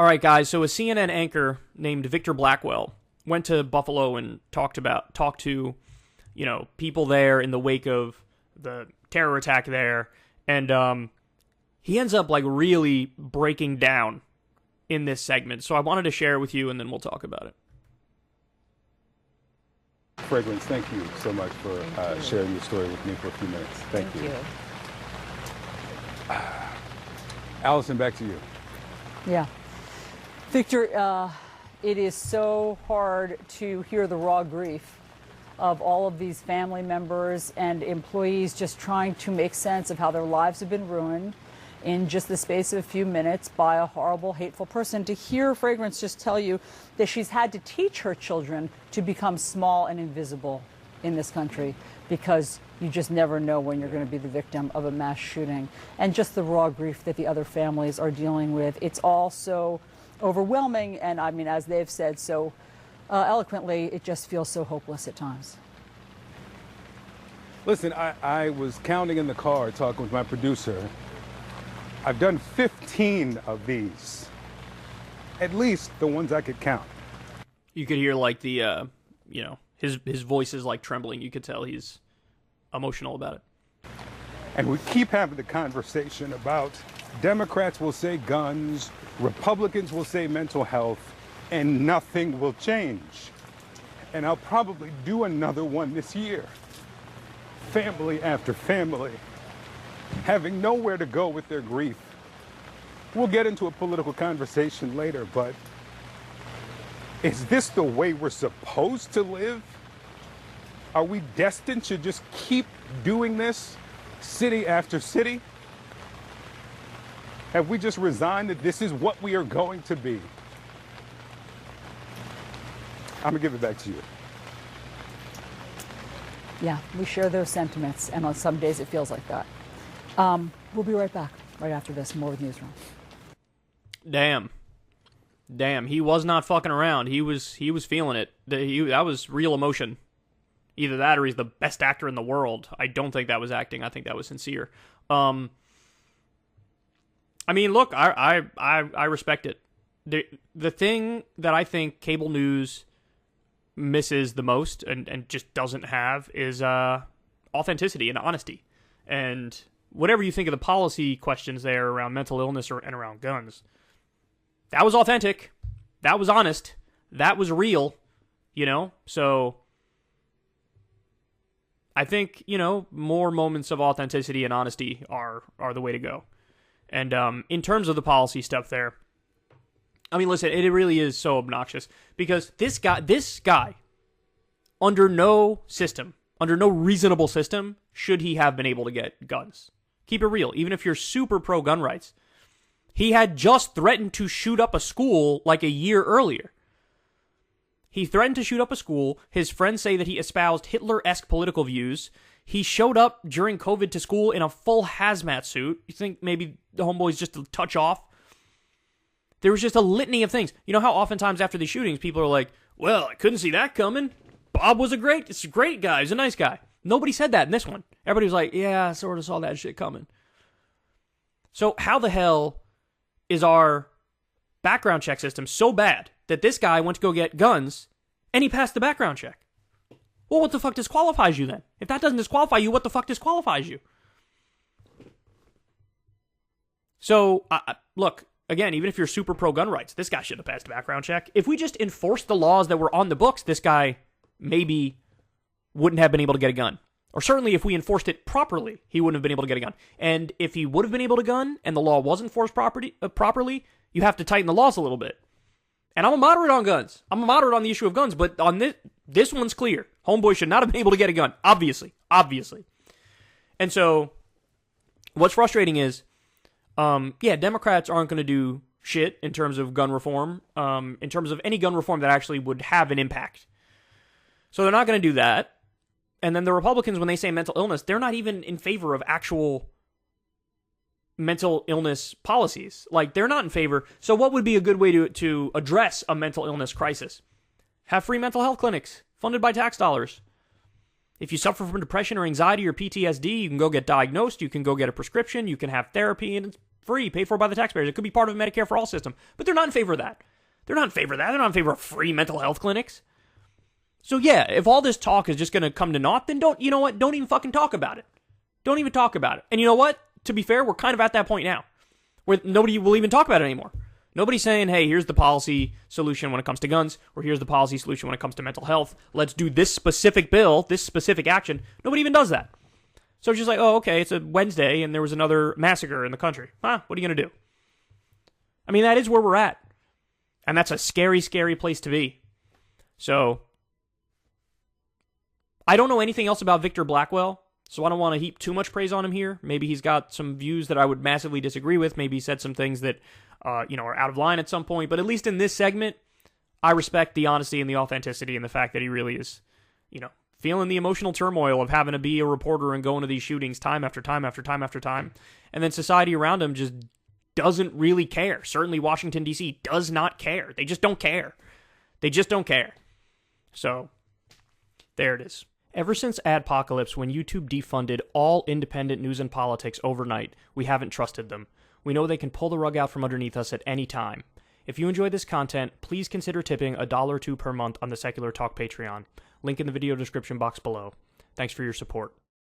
All right, guys. So a CNN anchor named Victor Blackwell went to Buffalo and talked to, people there in the wake of the terror attack there, and he ends up like really breaking down in this segment. So I wanted to share it with you, and then we'll talk about it. Fragrance, thank you so much for sharing your story with me for a few minutes. Thank you. Allison, back to you. Yeah. Victor, it is so hard to hear the raw grief of all of these family members and employees just trying to make sense of how their lives have been ruined in just the space of a few minutes by a horrible, hateful person. To hear Fragrance just tell you that she's had to teach her children to become small and invisible in this country because you just never know when you're going to be the victim of a mass shooting. And just the raw grief that the other families are dealing with. It's all so overwhelming, and I mean, as they've said so eloquently, it just feels so hopeless at times. Listen, I was counting in the car, talking with my producer. I've done 15 of these, at least the ones I could count. You could hear like the, his voice is like trembling. You could tell he's emotional about it. And we keep having the conversation about Democrats will say guns, Republicans will say mental health, and nothing will change. And I'll probably do another one this year. Family after family, having nowhere to go with their grief. We'll get into a political conversation later, but is this the way we're supposed to live? Are we destined to just keep doing this city after city? Have we just resigned that this is what we are going to be? I'm gonna give it back to you. Yeah, we share those sentiments, and on some days it feels like that. We'll be right back, right after this. More with Newsroom. Damn, he was not fucking around. He was feeling it. That was real emotion. Either that or he's the best actor in the world. I don't think that was acting. I think that was sincere. I mean, look, I respect it. The thing that I think cable news misses the most and just doesn't have is authenticity and honesty. And whatever you think of the policy questions there around mental illness and around guns, that was authentic. That was honest. That was real, So I think, more moments of authenticity and honesty are the way to go. And in terms of the policy stuff there, I mean, listen, it really is so obnoxious because this guy, under no reasonable system, should he have been able to get guns. Keep it real. Even if you're super pro-gun rights, he had just threatened to shoot up a school like a year earlier. He threatened to shoot up a school. His friends say that he espoused Hitler-esque political views. He showed up during COVID to school in a full hazmat suit. You think maybe the homeboy's just a touch off? There was just a litany of things. You know how oftentimes after these shootings, people are like, well, I couldn't see that coming. Bob was a great guy. He's a nice guy. Nobody said that in this one. Everybody was like, yeah, I sort of saw that shit coming. So how the hell is our background check system so bad that this guy went to go get guns and he passed the background check? Well, what the fuck disqualifies you then? If that doesn't disqualify you, what the fuck disqualifies you? So, look, again, even if you're super pro-gun rights, this guy should have passed a background check. If we just enforced the laws that were on the books, this guy maybe wouldn't have been able to get a gun. Or certainly if we enforced it properly, he wouldn't have been able to get a gun. And if he would have been able to gun and the law wasn't enforced properly, you have to tighten the laws a little bit. And I'm a moderate on guns. I'm a moderate on the issue of guns, but on this one's clear. Homeboy should not have been able to get a gun. Obviously. And so, what's frustrating is, Democrats aren't going to do shit in terms of gun reform, in terms of any gun reform that actually would have an impact. So they're not going to do that. And then the Republicans, when they say mental illness, they're not even in favor of actual mental illness policies. Like, they're not in favor. So what would be a good way to address a mental illness crisis? Have free mental health clinics funded by tax dollars. If you suffer from depression or anxiety or PTSD, you can go get diagnosed, you can go get a prescription, you can have therapy, and it's free, paid for by the taxpayers. It could be part of a Medicare for all system. But they're not in favor of that. They're not in favor of that. They're not in favor of free mental health clinics. So yeah, if all this talk is just going to come to naught, then don't even fucking talk about it. Don't even talk about it. And you know what? To be fair, we're kind of at that point now where nobody will even talk about it anymore. Nobody's saying, hey, here's the policy solution when it comes to guns, or here's the policy solution when it comes to mental health. Let's do this specific bill, this specific action. Nobody even does that. So it's just like, oh, okay, it's a Wednesday and there was another massacre in the country. What are you going to do? I mean, that is where we're at. And that's a scary, scary place to be. So, I don't know anything else about Victor Blackwell, so I don't want to heap too much praise on him here. Maybe he's got some views that I would massively disagree with. Maybe he said some things that, are out of line at some point. But at least in this segment, I respect the honesty and the authenticity and the fact that he really is, feeling the emotional turmoil of having to be a reporter and going to these shootings time after time after time after time. And then society around him just doesn't really care. Certainly Washington, D.C. does not care. They just don't care. They just don't care. So, there it is. Ever since Adpocalypse, when YouTube defunded all independent news and politics overnight, we haven't trusted them. We know they can pull the rug out from underneath us at any time. If you enjoy this content, please consider tipping $1 or $2 per month on the Secular Talk Patreon. Link in the video description box below. Thanks for your support.